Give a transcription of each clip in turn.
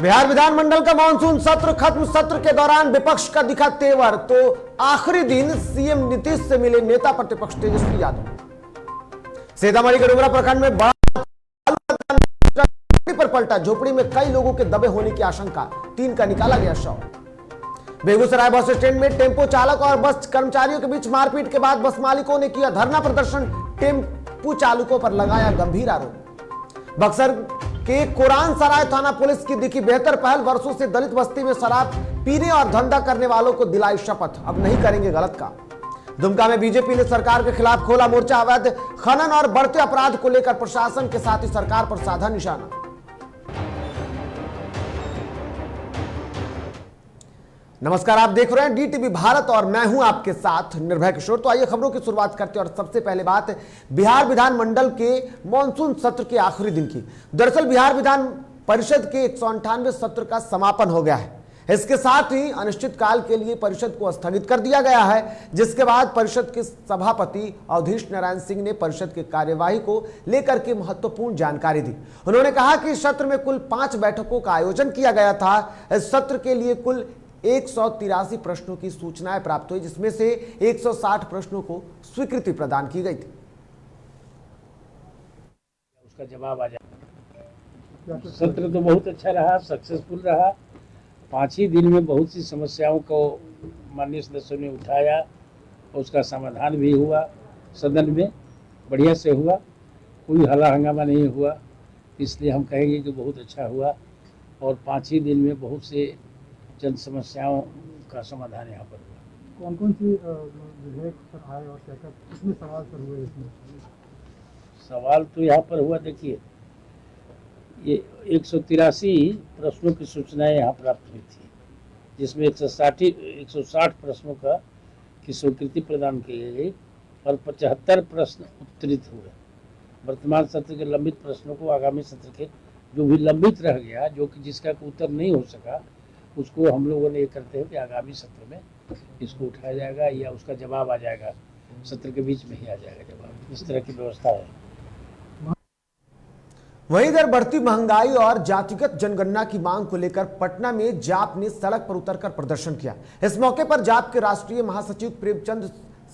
बिहार विधानमंडल का मानसून सत्र खत्म। सत्र के दौरान विपक्ष का दिखा तेवर, तो आखिरी दिन सीएम नीतीश से मिले नेता प्रतिपक्ष तेजस्वी यादव। सीतामढ़ी के डुमरा प्रखंड में बड़ा पर पलटा, झोपड़ी में कई लोगों के दबे होने की आशंका, 3 का निकाला गया शव। बेगूसराय बस स्टैंड में टेम्पो चालक और बस कर्मचारियों के बीच मारपीट के बाद बस मालिकों ने किया धरना प्रदर्शन, टेम्पो चालकों पर लगाया गंभीर आरोप। बक्सर के कुरान सराय थाना पुलिस की दिखी बेहतर पहल, वर्षों से दलित बस्ती में शराब पीने और धंधा करने वालों को दिलाई शपथ, अब नहीं करेंगे गलत काम। दुमका में बीजेपी ने सरकार के खिलाफ खोला मोर्चा, अवैध खनन और बढ़ते अपराध को लेकर प्रशासन के साथ ही सरकार पर साधा निशाना। नमस्कार, आप देख रहे हैं डीटीवी भारत और मैं हूं आपके साथ निर्भय किशोर। तो आइए खबरों की शुरुआत करते हैं और सबसे पहले बात बिहार विधानमंडल के मॉनसून सत्र के आखिरी दिन की। दरअसल बिहार विधान परिषद के 198वें सत्र का समापन हो गया है। इसके साथ ही अनिश्चितकाल के लिए परिषद को स्थगित कर दिया गया है, जिसके बाद परिषद के सभापति अवधेश नारायण सिंह ने परिषद की कार्यवाही को लेकर के महत्वपूर्ण जानकारी दी। उन्होंने कहा कि इस सत्र में कुल 5 बैठकों का आयोजन किया गया था। इस सत्र के लिए कुल 183 प्रश्नों की सूचनाएं प्राप्त हुई, जिसमें से 160 प्रश्नों को स्वीकृति प्रदान की गई थी। उसका जवाब आ जाए। सत्र तो बहुत अच्छा रहा, सक्सेसफुल रहा। 5 ही दिन में बहुत सी समस्याओं को माननीय सदस्यों ने उठाया और उसका समाधान भी हुआ। सदन में बढ़िया से हुआ, कोई हल्ला हंगामा नहीं हुआ, इसलिए हम कहेंगे कि बहुत अच्छा हुआ। और 5 ही दिन में बहुत से जन समस्याओं का समाधान यहाँ पर हुआ। कौन कौन सी विधेयक पर आए और क्या कितने सवाल पर हुए इसमें? सवाल तो यहाँ पर हुआ, देखिए ये 183 प्रश्नों की सूचनाएं यहाँ प्राप्त हुई थी, जिसमें 160 प्रश्नों का की स्वीकृति प्रदान की गई और 75 प्रश्न उत्तरित हुए। वर्तमान सत्र के लंबित प्रश्नों को आगामी सत्र के जो भी लंबित रह गया, जो कि जिसका उत्तर नहीं हो सका, उसको हम लोगों ने ये करते हैं कि आगामी सत्र में इसको उठाया जाएगा या उसका जवाब आ जाएगा, सत्र के बीच में ही आ जाएगा जवाब। इस तरह की व्यवस्था है। वहीं इधर बढ़ती महंगाई और जातिगत जनगणना की मांग को लेकर पटना में जाप ने सड़क पर उतरकर प्रदर्शन किया। इस मौके पर जाप के राष्ट्रीय महासचिव प्रेमचंद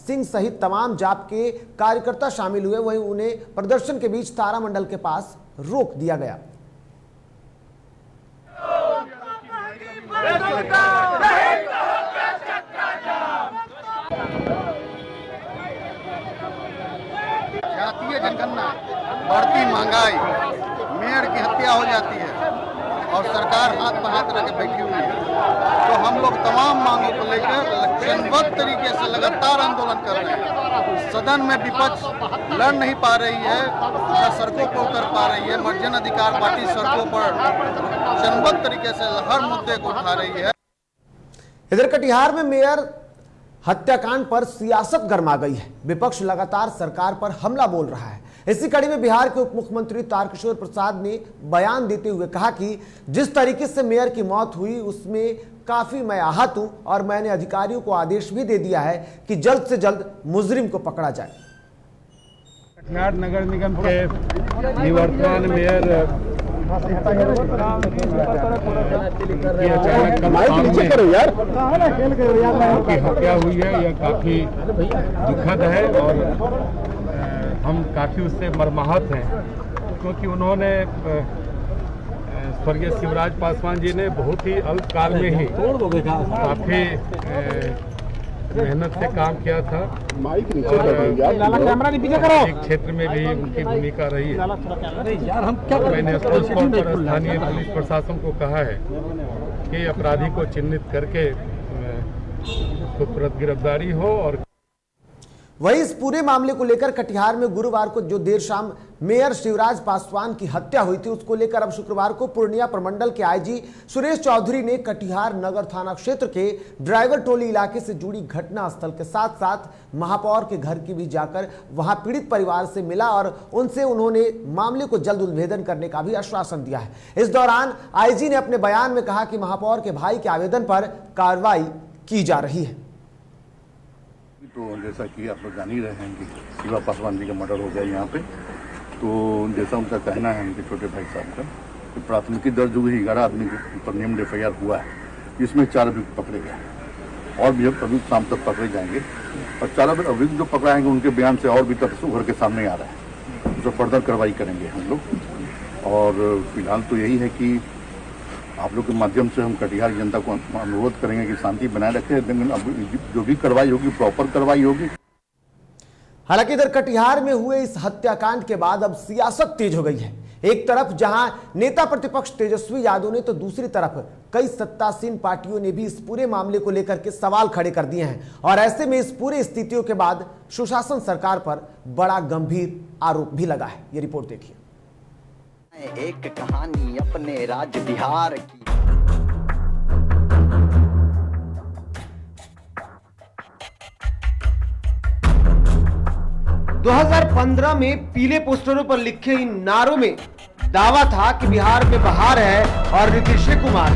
सिंह सहित तमाम जाप के कार्यकर्ता शामिल हुए। वहीं उन्हें प्रदर्शन के बीच तारामंडल के पास रोक दिया गया। जातीय जनगणना, बढ़ती महंगाई, मेयर की हत्या हो जाती है और सरकार हाथ पर हाथ रख के बैठी हुई है। तो हम लोग तमाम मांगों को लेकर लक्ष्यबद्ध तरीके से लगातार आंदोलन कर रहे हैं। सदन में विपक्ष लड़ नहीं पा रही है, न सड़कों पर उतर पा रही है। मर्जन अधिकार पार्टी सड़कों पर लक्ष्यबद्ध तरीके से हर मुद्दे को उठा रही है। इधर कटिहार में मेयर हत्याकांड पर सियासत गर्मा गई है। विपक्ष लगातार सरकार पर हमला बोल रहा है। इसी कड़ी में बिहार के उप मुख्यमंत्री तारकिशोर प्रसाद ने बयान देते हुए कहा कि जिस तरीके से मेयर की मौत हुई उसमें काफी मैं आहत हूं और मैंने अधिकारियों को आदेश भी दे दिया है कि जल्द से जल्द मुजरिम को पकड़ा जाए। कटिहार नगर निगम के निवर्तमान मेयर की हत्या हुई है, यह काफी दुखद है और हम काफी उससे मर्माहत हैं, क्योंकि उन्होंने स्वर्गीय शिवराज पासवान जी ने बहुत ही अल्प काल में ही काफी मेहनत से काम किया था और एक क्षेत्र में भी उनकी भूमिका रही है। मैंने स्पष्ट तौर पर स्थानीय पुलिस प्रशासन को कहा है कि अपराधी को चिन्हित करके उसको तुरंत गिरफ्तारी हो। और वहीं इस पूरे मामले को लेकर कटिहार में गुरुवार को जो देर शाम मेयर शिवराज पासवान की हत्या हुई थी, उसको लेकर अब शुक्रवार को पूर्णिया प्रमंडल के आईजी सुरेश चौधरी ने कटिहार नगर थाना क्षेत्र के ड्राइवर टोली इलाके से जुड़ी घटना स्थल के साथ साथ महापौर के घर की भी जाकर वहां पीड़ित परिवार से मिला और उनसे उन्होंने मामले को जल्द उद्भेदन करने का भी आश्वासन दिया है। इस दौरान आईजी ने अपने बयान में कहा कि महापौर के भाई के आवेदन पर कार्रवाई की जा रही है। तो जैसा कि आप लोग जान ही रहे हैं कि शिवराज पासवान जी का मर्डर हो गया यहाँ पे, तो जैसा उनका कहना है उनके छोटे भाई साहब का, कि प्राथमिकी दर्ज हुई 11 आदमी के ऊपर नेम्ड FIR हुआ है, जिसमें 4 अभियुक्त पकड़े गए और भी अभियुक्त शाम तक पकड़े जाएंगे। और 4 अभियुक्त जो पकड़ाएंगे उनके बयान से और भी तथ्य उभर के सामने आ रहा है, तो फर्दर कार्रवाई करेंगे हम लोग। और फिलहाल तो यही है कि आप लोग के माध्यम से हम कटिहार जनता को अनुरोध करेंगे कि शांति बनाए रखें, लेकिन अब जो भी कार्रवाई होगी प्रॉपर कार्रवाई होगी। हालांकि इधर कटिहार में हुए इस हत्याकांड के बाद अब सियासत तेज हो गई है। एक तरफ जहां नेता प्रतिपक्ष तेजस्वी यादव ने, तो दूसरी तरफ कई सत्तासीन पार्टियों ने भी इस पूरे मामले को लेकर के सवाल खड़े कर दिए हैं। और ऐसे में इस पूरे स्थितियों के बाद सुशासन सरकार पर बड़ा गंभीर आरोप भी लगा है। ये रिपोर्ट देखिए। एक कहानी अपने राज्य बिहार की। दो 2015 में पीले पोस्टरों पर लिखे इन नारों में दावा था कि बिहार में बहार है और नीतीश कुमार।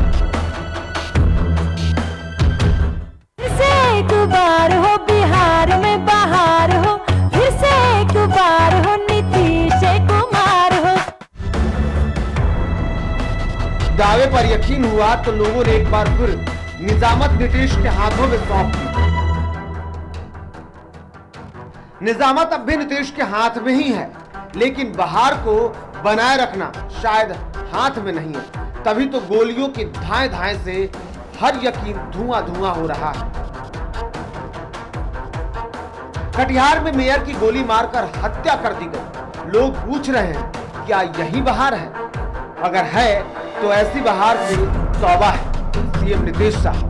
फिर से एक बार हो बिहार में बहार हो, फिर से एक बार हो नीतीश कुमार हो। दावे पर यकीन हुआ तो लोगों ने एक बार फिर निजामत नीतीश के हाथों में सौंप दी। निजामत अब भी नीतीश के हाथ में ही है, लेकिन बहार को बनाए रखना शायद हाथ में नहीं है। तभी तो गोलियों की धाए धाए से हर यकीन धुआं धुआं हो रहा है। कटिहार में मेयर की गोली मारकर हत्या कर दी गई। लोग पूछ रहे हैं क्या यही बहार है? अगर है तो ऐसी बहार से तौबा है सीएम नीतीश साहब।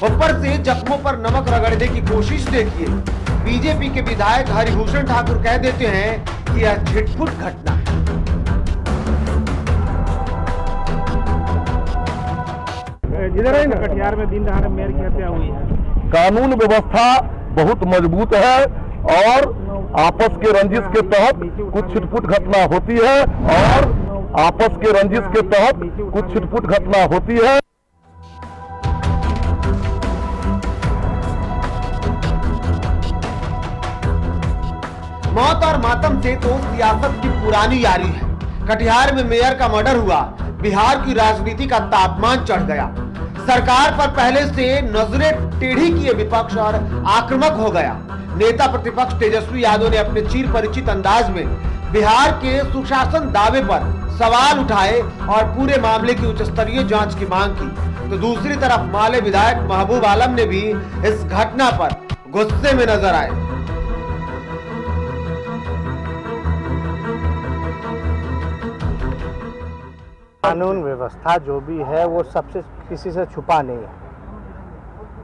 ऊपर से जख्मों पर नमक रगड़ने की कोशिश देखिए। बीजेपी के विधायक हरिभूषण ठाकुर कह देते हैं कि यह छिटपुट घटना है। जिधर है ना कटिहार में दिन दहाड़े मेयर की हत्या हुई है। कानून व्यवस्था बहुत मजबूत है और आपस के रंजिश के तहत कुछ छिटपुट घटना होती है और आपस के रंजिश के तहत कुछ छिटपुट घटना होती है। मौत और मातम से तो सियासत की पुरानी यारी है। कटिहार में मेयर का मर्डर हुआ, बिहार की राजनीति का तापमान चढ़ गया। सरकार पर पहले से नजरें टेढ़ी किए विपक्ष और आक्रामक हो गया। नेता प्रतिपक्ष तेजस्वी यादव ने अपने चिर परिचित अंदाज में बिहार के सुशासन दावे पर सवाल उठाए और पूरे मामले की उच्च स्तरीय जांच की मांग की। तो दूसरी तरफ माले विधायक महबूब आलम ने भी इस घटना पर गुस्से में नजर आए। कानून व्यवस्था जो भी है वो सबसे किसी से छुपा नहीं है।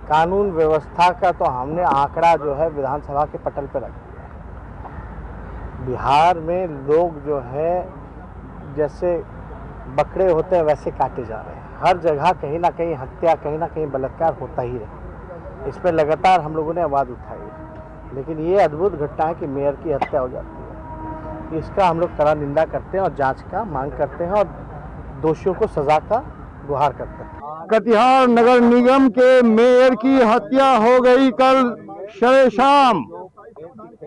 कानून व्यवस्था का तो हमने आंकड़ा जो है विधानसभा के पटल पर रख दिया है। बिहार में लोग जो है जैसे बकरे होते हैं वैसे काटे जा रहे हैं। हर जगह कहीं ना कहीं हत्या, कहीं ना कहीं बलात्कार होता ही रहे। इस पर लगातार हम लोगों ने आवाज़ उठाई है, लेकिन ये अद्भुत घटना है कि मेयर की हत्या हो जाती है। इसका हम लोग कड़ा निंदा करते हैं और जांच का मांग करते हैं और दोषियों को सजा का गुहार करते हैं। कटिहार नगर निगम के मेयर की हत्या हो गई कल शाम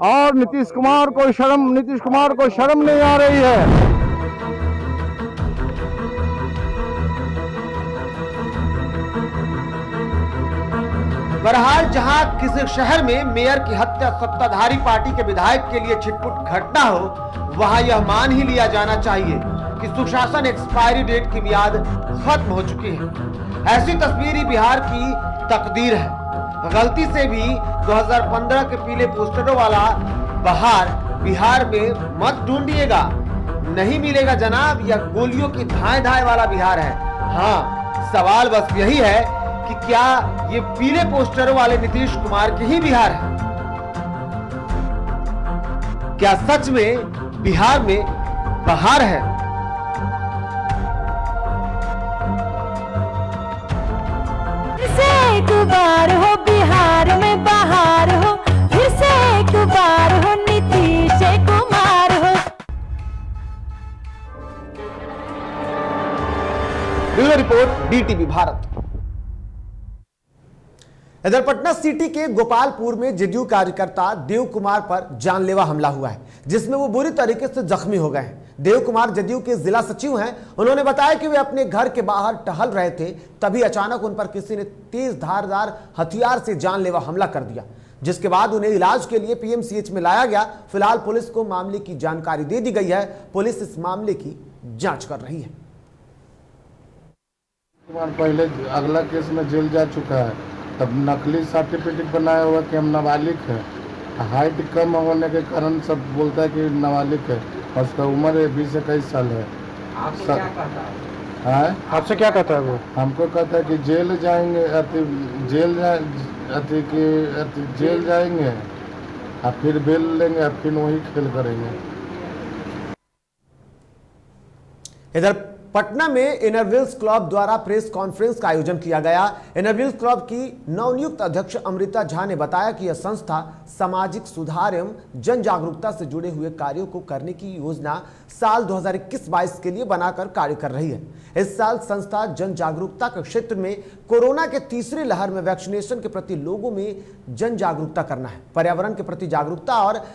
और नीतीश कुमार को शर्म नहीं आ रही है। बहरहाल जहां किसी शहर में मेयर की हत्या सत्ताधारी पार्टी के विधायक के लिए छिटपुट घटना हो, वहां यह मान ही लिया जाना चाहिए कि सुशासन एक्सपायरी डेट की मियाद खत्म हो चुकी है। ऐसी तस्वीर ही बिहार की तकदीर है। गलती से भी 2015 के पीले पोस्टरों वाला बहार बिहार में मत ढूंढिएगा, नहीं मिलेगा जनाब। यह गोलियों की धाए धाए वाला बिहार है। हाँ, सवाल बस यही है कि क्या ये पीले पोस्टरों वाले नीतीश कुमार के ही बिहार है? क्या सच में बिहार में बहार है? फिर से एक बार हो बिहार में बहार हो, फिर से एक बार हो नीतीश कुमार हो। Bureau report, DTV Bharat. इधर पटना सिटी के गोपालपुर में जेडीयू कार्यकर्ता देव कुमार पर जानलेवा हमला हुआ है, जिसमें वो बुरी तरीके से जख्मी हो गए हैं। देव कुमार जेडीयू के जिला सचिव हैं। उन्होंने बताया कि वे अपने घर के बाहर टहल रहे थे, तभी अचानक उन पर किसी ने तेज धारदार हथियार से जानलेवा हमला कर दिया, जिसके बाद उन्हें इलाज के लिए पीएमसीएच में लाया गया। फिलहाल पुलिस को मामले की जानकारी दे दी गई है। पुलिस इस मामले की जांच कर रही है। कुमार पहले अगला केस में जेल जा चुका है, तब नकली सर्टिफिकेट बनाया हुआ कि हम नाबालिग है। हाइट कम होने के कारण सब बोलता है कि नाबालिग है, और उसका उम्र 20-21 साल है। आपसे क्या कहता है वो? हमको कहता है कि जेल जाएंगे, जेल जाएंगे और फिर बेल लेंगे और फिर वही खेल करेंगे। इधर पटना में इनरव्हील्स क्लब द्वारा प्रेस कॉन्फ्रेंस का आयोजन किया गया। इनरव्हील्स क्लब की नवनियुक्त अध्यक्ष अमृता झा ने बताया कि यह संस्था सामाजिक सुधार एवं जन जागरूकता से जुड़े हुए कार्यों को करने की योजना साल 2021-22 के लिए बनाकर कार्य कर रही है। इस साल संस्था जन जागरूकता के क्षेत्र में कोरोना के तीसरी लहर में वैक्सीनेशन के प्रति लोगों में जन जागरूकता करना है, पर्यावरण के प्रति जागरूकता और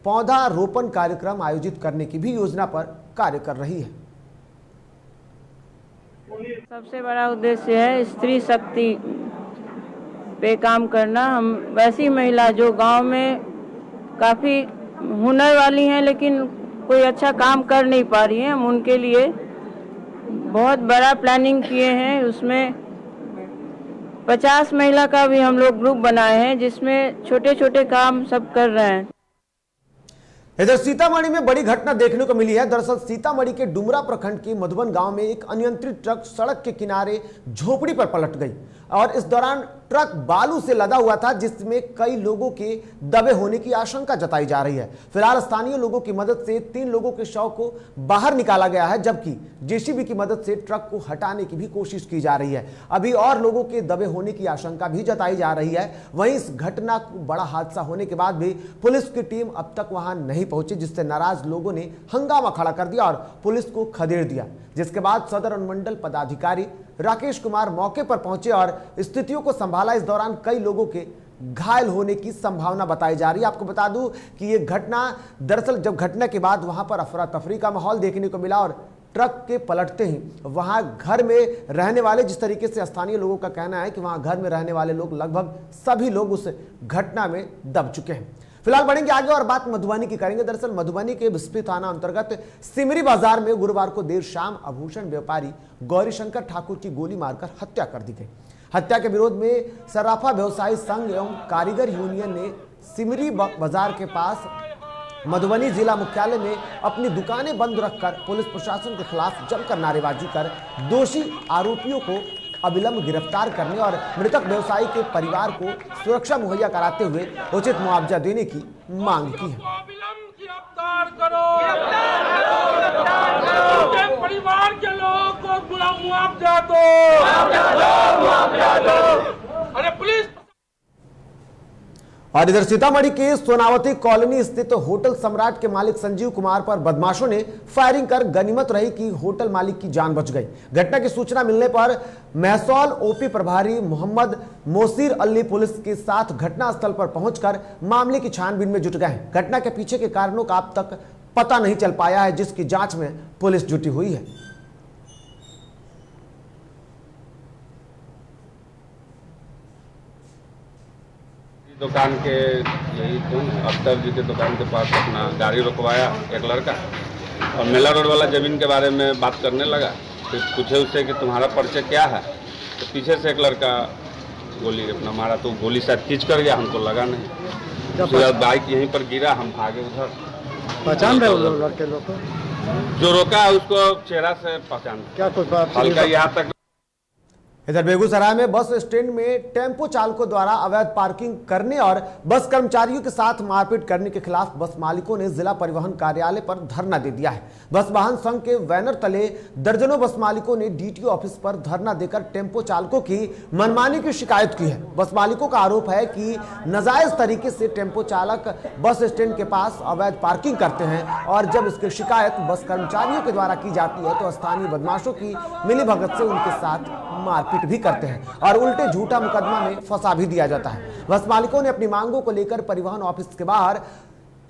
पौधारोपण कार्यक्रम आयोजित करने की भी योजना पर कार्य कर रही है। सबसे बड़ा उद्देश्य है स्त्री शक्ति पे काम करना। हम वैसी महिला जो गांव में काफ़ी हुनर वाली हैं लेकिन कोई अच्छा काम कर नहीं पा रही हैं, हम उनके लिए बहुत बड़ा प्लानिंग किए हैं। उसमें 50 महिला का भी हम लोग ग्रुप बनाए हैं, जिसमें छोटे छोटे काम सब कर रहे हैं। इधर सीतामढ़ी में बड़ी घटना देखने को मिली है। दरअसल सीतामढ़ी के डुमरा प्रखंड के मधुबन गांव में एक अनियंत्रित ट्रक सड़क के किनारे झोपड़ी पर पलट गई और इस दौरान ट्रक बालू से लदा हुआ था, जिसमें कई लोगों के दबे होने की आशंका जताई जा रही है। फिलहाल स्थानीय लोगों की मदद से 3 लोगों के शव को बाहर निकाला गया है, जबकि जेसीबी की मदद से ट्रक को हटाने की भी कोशिश की जा रही है। अभी और लोगों के दबे होने की आशंका भी जताई जा रही है। वहीं इस घटना को बड़ा हादसा होने के बाद भी पुलिस की टीम अब तक वहां नहीं पहुंची, जिससे नाराज लोगों ने हंगामा खड़ा कर दिया और पुलिस को खदेड़ दिया, जिसके बाद सदर अनुमंडल पदाधिकारी राकेश कुमार मौके पर पहुंचे और स्थितियों को संभाला। इस दौरान कई लोगों के घायल होने की संभावना बताई जा रही है। आपको बता दूं कि यह घटना दरअसल जब घटना के बाद वहां पर अफरा तफरी का माहौल देखने को मिला और ट्रक के पलटते ही वहां घर में रहने वाले, जिस तरीके से स्थानीय लोगों का कहना है कि वहां घर में रहने वाले लोग लगभग सभी लोग उस घटना में दब चुके हैं। फिलहाल बढ़ेंगे आगे और बात मधुबनी की करेंगे। दरअसल मधुबनी के बिस्फी थाना अंतर्गत सिमरी बाजार में गुरुवार को देर शाम आभूषण व्यापारी गौरीशंकर ठाकुर की गोली मारकर हत्या कर दी गई। हत्या के विरोध में सराफा व्यवसायी संघ एवं कारीगर यूनियन ने सिमरी बाजार के पास मधुबनी जिला मुख्यालय में अपनी दुकानें बंद रखकर पुलिस प्रशासन के खिलाफ जमकर नारेबाजी कर दोषी आरोपियों को अविलंब गिरफ्तार करने और मृतक व्यवसायी के परिवार को सुरक्षा मुहैया कराते हुए उचित मुआवजा देने की मांग की है। परिवार के लोगों को पूरा मुआवजा दो। अरे पुलिस। और इधर सीतामढ़ी के सोनावती कॉलोनी स्थित होटल सम्राट के मालिक संजीव कुमार पर बदमाशों ने फायरिंग कर गनीमत रही कि होटल मालिक की जान बच गई। घटना की सूचना मिलने पर महसौल ओपी प्रभारी मोहम्मद मोसीर अली पुलिस के साथ घटनास्थल पर पहुंचकर मामले की छानबीन में जुट गए हैं। घटना के पीछे के कारणों का अब तक पता नहीं चल पाया है, जिसकी जांच में पुलिस जुटी हुई है। दुकान के यही अख्तर जी के दुकान के पास अपना गाड़ी रुकवाया एक लड़का और मेला रोड वाला ज़मीन के बारे में बात करने लगा। फिर पूछे उससे कि तुम्हारा परिचय क्या है, तो पीछे से एक लड़का गोली अपना मारा, तो गोली शायद खींच कर गया, हमको लगा नहीं। उसके बाद बाइक यहीं पर गिरा, हम भागे उधर। पहचान रहे हो लड़के लोग को? जो रोका है उसको चेहरा से पहचान क्या कुछ हल्का यहाँ तक। इधर बेगूसराय में बस स्टैंड में टेम्पो चालकों द्वारा अवैध पार्किंग करने और बस कर्मचारियों के साथ मारपीट करने के खिलाफ बस मालिकों ने जिला परिवहन कार्यालय पर धरना दे दिया है। बस वाहन संघ के बैनर तले दर्जनों बस मालिकों ने डीटीओ ऑफिस पर धरना देकर टेम्पो चालकों की मनमानी की शिकायत की है। बस मालिकों का आरोप है कि नाजायज तरीके से टेम्पो चालक बस स्टैंड के पास अवैध पार्किंग करते हैं और जब इसकी शिकायत बस कर्मचारियों के द्वारा की जाती है तो स्थानीय बदमाशों की मिलीभगत से उनके साथ मारपीट मारपीट भी करते हैं और उल्टे झूठा मुकदमा में फंसा भी दिया जाता है। बस मालिकों ने अपनी मांगों को लेकर परिवहन ऑफिस के बाहर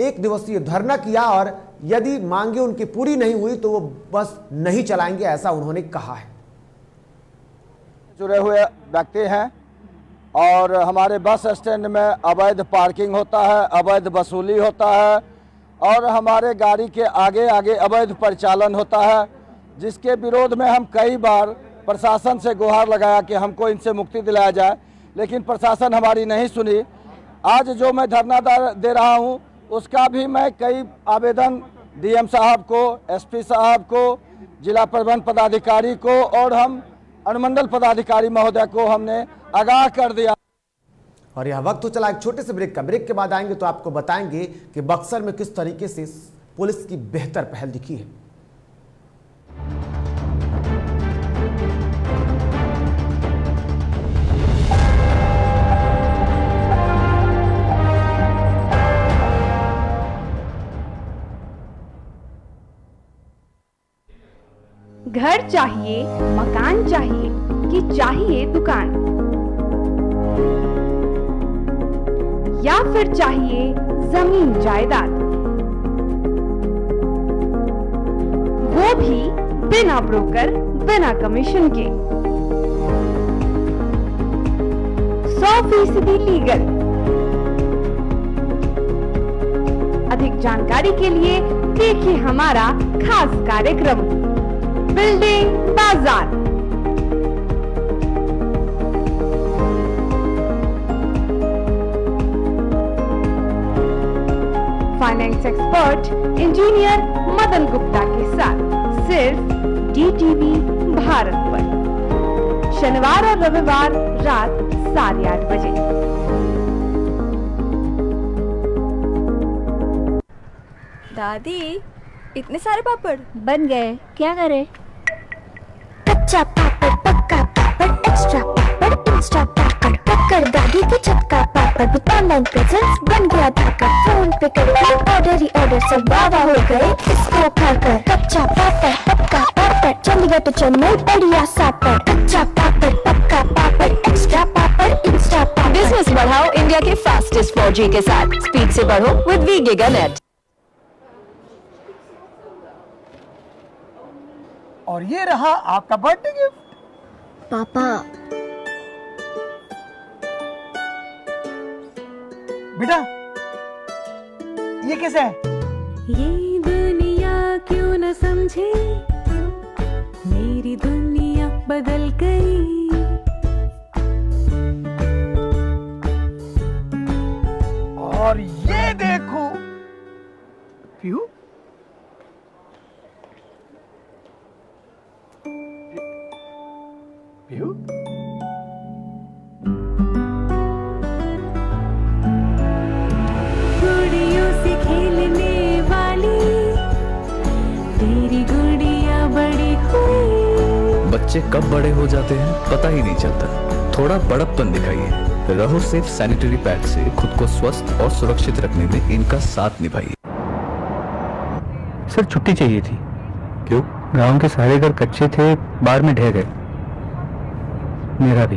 1 दिवसीय धरना किया और यदि मांगे उनकी पूरी नहीं हुई तो वो बस नहीं चलाएंगे, ऐसा उन्होंने कहा है। जुड़े हुए व्यक्ति हैं और हमारे बस स्टैंड में अवैध पार्किंग होता है, अवैध वसूली होता है और हमारे गाड़ी के आगे आगे अवैध परिचालन होता है, जिसके विरोध में हम कई बार प्रशासन से गुहार लगाया कि हमको इनसे मुक्ति दिलाया जाए, लेकिन प्रशासन हमारी नहीं सुनी। आज जो मैं धरना दे रहा हूं, उसका भी मैं कई आवेदन डीएम साहब को, एसपी साहब को, जिला परिवहन पदाधिकारी को और हम अनुमंडल पदाधिकारी महोदय को हमने आगाह कर दिया। और यह वक्त तो चला एक छोटे से ब्रेक का। ब्रेक के बाद आएंगे तो आपको बताएंगे कि बक्सर में किस तरीके से पुलिस की बेहतर पहल दिखी है। घर चाहिए, मकान चाहिए कि चाहिए दुकान, या फिर चाहिए जमीन जायदाद, वो भी बिना ब्रोकर, बिना कमीशन के, 100% लीगल। अधिक जानकारी के लिए देखिए हमारा खास कार्यक्रम बिल्डिंग बाजार। Finance expert engineer Madan Gupta के साथ सिर्फ DTV भारत पर, शनिवार और रविवार रात 8:30 बजे। दादी, इतने सारे पापड़ बन गए, क्या करे? कच्चा पापड़, पक्का पापड़, एक्स्ट्रा पापड़, इंस्टा पापड़, पकड़ दादी के छक्का पापड़, ऑनलाइन प्रेजेंस बन गया धाकड़, फोन पे करके ऑर्डर ही ऑर्डर, सब बाबा हो गए इसको खाकर। कच्चा पापड़, पक्का पापड़, चंडीगढ़ तो चेन्नई बढ़िया सापड़, कच्चा पापड़, पक्का पापड़, एक्स्ट्रा पापड़, इंस्टा पापड़। बिजनेस बढ़ाओ इंडिया के फास्टेस्ट 4G के साथ, स्पीड से बढ़ो विद वी गिगानेट। और ये रहा आपका बर्थडे गिफ्ट। पापा, बेटा ये कैसे है? ये दुनिया क्यों न समझे, मेरी दुनिया बदल गई। और ये देखो पीहू, पीहू, गुड़ियों से खेलने वाली तेरी गुड़िया बड़ी हुई। बच्चे कब बड़े हो जाते हैं पता ही नहीं चलता। थोड़ा बड़प्पन दिखाइए। रहो सेफ सैनिटरी पैड से खुद को स्वस्थ और सुरक्षित रखने में इनका साथ निभाइए। सर छुट्टी चाहिए थी। क्यों? गांव के सारे घर कच्चे थे, बाढ़ में ढह गए। मेरा भी।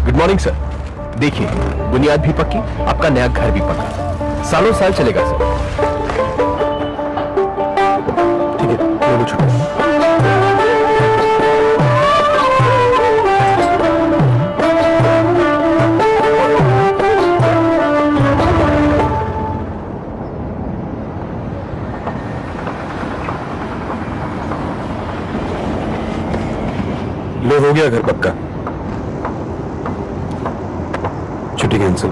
Good morning sir. देखिए, बुनियाद भी पक्की, आपका नया घर भी पक्का, सालों साल चलेगा सर। ठीक है, ले लो छुट्टी। लो, हो गया घर पक्का। छुट्टी कैंसिल।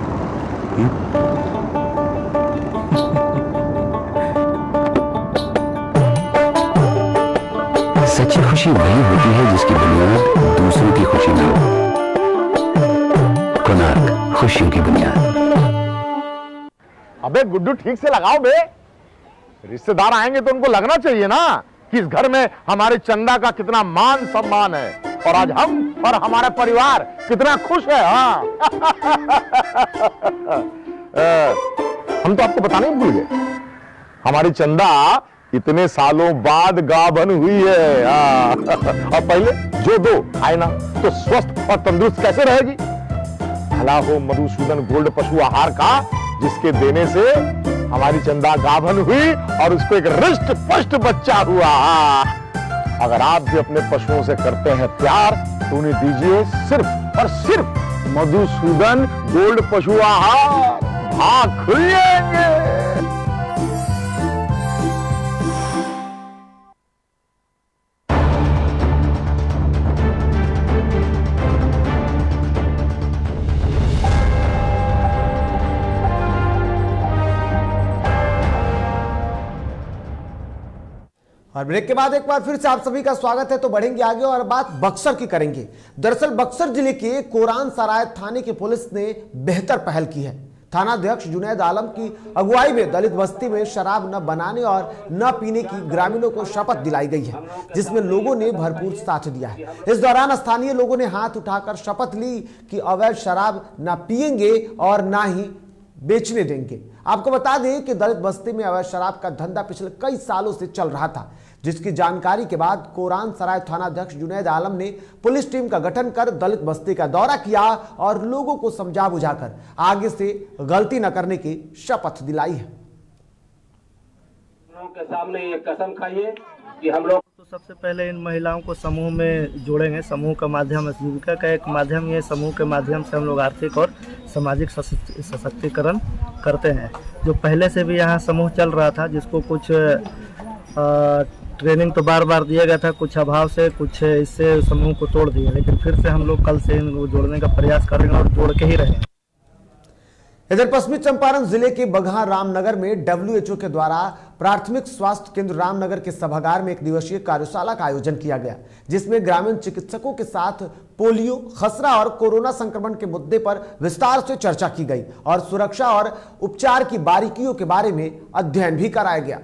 सच्ची खुशी वही होती है जिसकी बुनियाद दूसरों की खुशी में हो। कोणार्क, खुशियों की बुनियाद। अबे गुड्डू ठीक से लगाओ बे, रिश्तेदार आएंगे तो उनको लगना चाहिए ना कि इस घर में हमारे चंदा का कितना मान सम्मान है और आज हम और हमारा परिवार कितना खुश है। हाँ हम तो आपको बताने ही भूल गए, हमारी चंदा इतने सालों बाद गाभन हुई है। और पहले जो दो खाए ना तो स्वस्थ और तंदुरुस्त कैसे रहेगी? भला हो मधुसूदन गोल्ड पशु आहार का, जिसके देने से हमारी चंदा गाभन हुई और उसको एक रिष्ट पुष्ट बच्चा हुआ। अगर आप भी अपने पशुओं से करते हैं प्यार तो उन्हें दीजिए सिर्फ और सिर्फ मधुसूदन गोल्ड पशु आहार। भाग खुलेंगे। और ब्रेक के बाद एक बार फिर से आप सभी का स्वागत है। तो बढ़ेंगे आगे और बात बक्सर की करेंगे। दरअसल बक्सर जिले के कोरान सराय थाने की पुलिस ने बेहतर पहल की है। थानाध्यक्ष जुनैद आलम की अगुवाई में दलित बस्ती में शराब न बनाने और न पीने की ग्रामीणों को शपथ दिलाई गई है, जिसमें लोगों ने भरपूर साथ दिया है। इस दौरान स्थानीय लोगों ने हाथ उठाकर शपथ ली कि अवैध शराब न पिएंगे और न ही बेचने देंगे। आपको बता दें कि दलित बस्ती में अवैध शराब का धंधा पिछले कई सालों से चल रहा था, जिसकी जानकारी के बाद कोरान सराय थानाध्यक्ष जुनैद आलम ने पुलिस टीम का गठन कर दलित बस्ती का दौरा किया और लोगों को समझा बुझाकर आगे से गलती न करने की शपथ दिलाई है। के सामने ये कसम खाइए कि हम लोग तो सबसे पहले इन महिलाओं को समूह में जोड़ेंगे। समूह का माध्यम जीविका का एक माध्यम, ये समूह के माध्यम से हम लोग आर्थिक और सामाजिक सशक्तिकरण करते हैं। जो पहले से भी यहाँ समूह चल रहा था, जिसको कुछ ट्रेनिंग तो बार बार दिया गया था, कुछ अभाव से कुछ इससे समूह को तोड़ दिया, लेकिन फिर से हम लोग कल से इनको जोड़ने का प्रयास करेंगे और जोड़ के ही रहेंगे। इधर पश्चिमी चंपारण जिले के बगहा रामनगर में WHO के द्वारा प्राथमिक स्वास्थ्य केंद्र रामनगर के सभागार में एक दिवसीय कार्यशाला का आयोजन किया गया, जिसमें ग्रामीण चिकित्सकों के साथ पोलियो, खसरा और कोरोना संक्रमण के मुद्दे पर विस्तार से चर्चा की गई और सुरक्षा और उपचार की बारीकियों के बारे में अध्ययन भी कराया गया।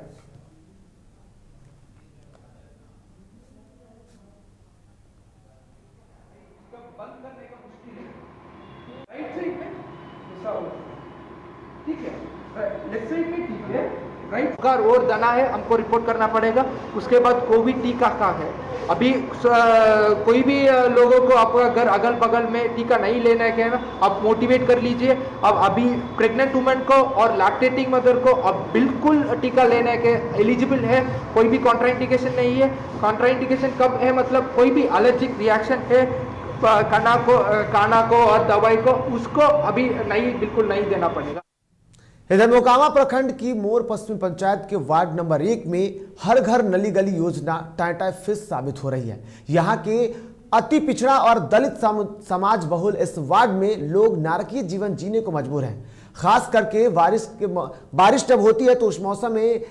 और दाना है, हमको रिपोर्ट करना पड़ेगा। उसके बाद कोविड टीका का है। अभी कोई भी लोगों को आपका घर अगल बगल में टीका नहीं लेना है, आप मोटिवेट कर लीजिए। अब अभी प्रेग्नेंट वुमेन को और लैक्टेटिंग मदर को अब बिल्कुल टीका लेने के एलिजिबल है। कोई भी कॉन्ट्राइंडिकेशन नहीं है। कॉन्ट्राइंडिकेशन कब है, मतलब कोई भी एलर्जिक रिएक्शन है खाना को और दवाई को, उसको अभी नहीं, बिल्कुल नहीं देना पड़ेगा। इधर मोकामा प्रखंड की मोर पश्चिमी पंचायत के वार्ड नंबर 1 में हर घर नली गली योजना टाटा फिश साबित हो रही है। यहाँ के अति पिछड़ा और दलित समाज बहुल इस वार्ड में लोग नारकीय जीवन जीने को मजबूर हैं। खास करके बारिश जब होती है तो उस मौसम में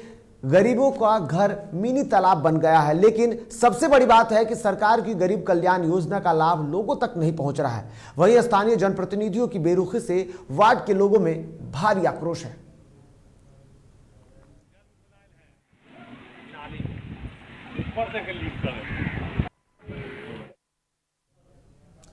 गरीबों का घर मिनी तालाब बन गया है। लेकिन सबसे बड़ी बात है कि सरकार की गरीब कल्याण योजना का लाभ लोगों तक नहीं पहुंच रहा है। वहीं स्थानीय जनप्रतिनिधियों की बेरुखी से वार्ड के लोगों में भारी आक्रोश है।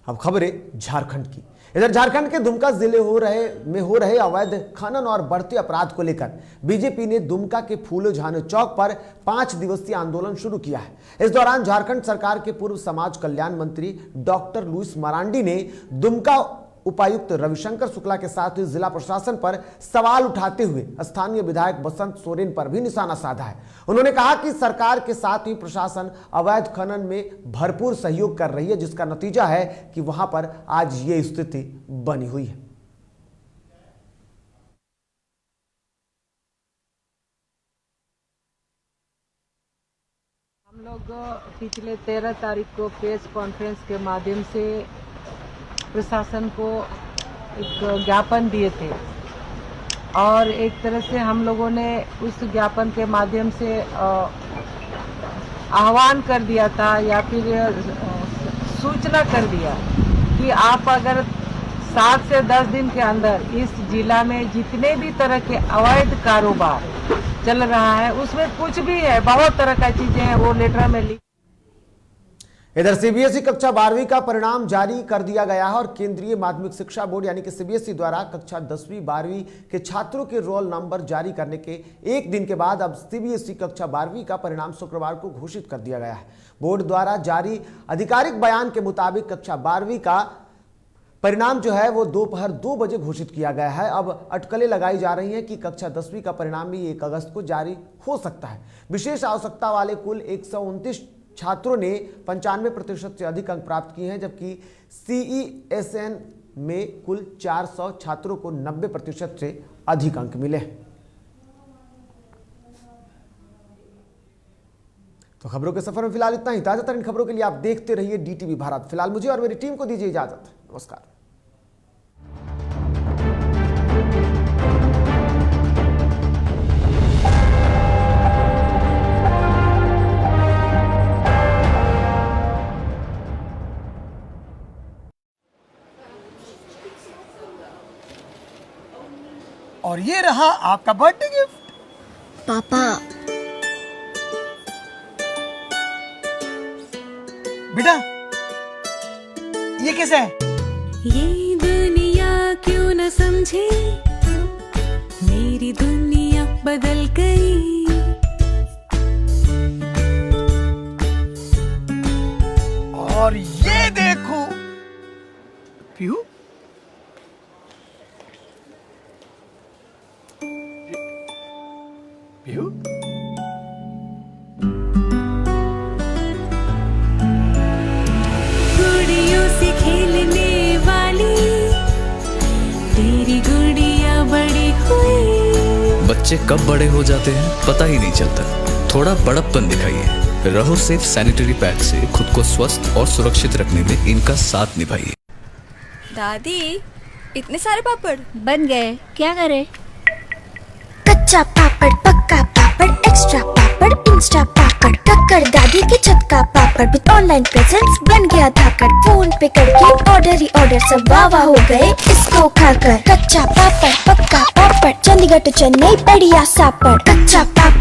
अब खबरें झारखंड की। इधर झारखंड के दुमका जिले में हो रहे अवैध खनन और बढ़ते अपराध को लेकर बीजेपी ने दुमका के फूलो झानो चौक पर 5 दिवसीय आंदोलन शुरू किया है। इस दौरान झारखंड सरकार के पूर्व समाज कल्याण मंत्री डॉक्टर लुइस मरांडी ने दुमका उपायुक्त रविशंकर शुक्ला के साथ जिला प्रशासन पर सवाल उठाते हुए स्थानीय विधायक बसंत सोरेन पर भी निशाना साधा है। उन्होंने कहा कि सरकार के साथ ही प्रशासन अवैध खनन में भरपूर सहयोग कर रही है, जिसका नतीजा है कि वहां पर आज ये स्थिति बनी हुई है। हम लोग पिछले 13 तारीख को प्रेस कॉन्फ्रेंस के माध्यम से प्रशासन को एक ज्ञापन दिए थे और एक तरह से हम लोगों ने उस ज्ञापन के माध्यम से आह्वान कर दिया था या फिर सूचना कर दिया कि आप अगर 7 से 10 दिन के अंदर इस जिला में जितने भी तरह के अवैध कारोबार चल रहा है, उसमें कुछ भी है, बहुत तरह का चीजें हैं, वो लेटर में लिख। इधर सीबीएसई कक्षा 12वीं का परिणाम जारी कर दिया गया है और केंद्रीय माध्यमिक शिक्षा बोर्ड यानी कि सीबीएसई द्वारा कक्षा 10वीं 12वीं के छात्रों के रोल नंबर जारी करने के एक दिन के बाद अब सीबीएसई कक्षा 12वीं का परिणाम शुक्रवार को घोषित कर दिया गया है। बोर्ड द्वारा जारी आधिकारिक बयान के मुताबिक कक्षा 12वीं का परिणाम जो है वो दोपहर 2 बजे घोषित किया गया है। अब अटकलें लगाई जा रही हैं कि कक्षा 10वीं का परिणाम भी 1 अगस्त को जारी हो सकता है। विशेष आवश्यकता वाले कुल 129 छात्रों ने 95% से अधिक अंक प्राप्त किए हैं, जबकि CESN में कुल 400 छात्रों को 90% से अधिक अंक मिले। तो खबरों के सफर में फिलहाल इतना ही। ताजा तरीन खबरों के लिए आप देखते रहिए DTV भारत। फिलहाल मुझे और मेरी टीम को दीजिए इजाजत। नमस्कार। और ये रहा आपका बर्थडे गिफ्ट। पापा, बेटा ये कैसा है? ये दुनिया क्यों न समझे, मेरी दुनिया बदल गई। और ये देखो पीहू, पीहू गुड़ियों से खेलने वाली तेरी गुड़िया बड़ी हुई। बच्चे कब बड़े हो जाते हैं पता ही नहीं चलता। थोड़ा बड़प्पन दिखाइए। रहो सेफ सैनिटरी पैड से खुद को स्वस्थ और सुरक्षित रखने में इनका साथ निभाइए। दादी इतने सारे पापड़ बन गए, क्या करे? कच्चा पापड़, पक्का पापड़, एक्स्ट्रा पापड़, इंस्टा पापड़, कक्कर दादी के छत का पापड़ विद ऑनलाइन प्रेजेंस बन गया धाकड़। फोन पे करके ऑर्डर ही ऑर्डर सब वाह हो गए इसको खाकर। कच्चा पापड़, पक्का पापड़, चंडीगढ़ to चेन्नई बढ़िया सापड़। कच्चा पापड़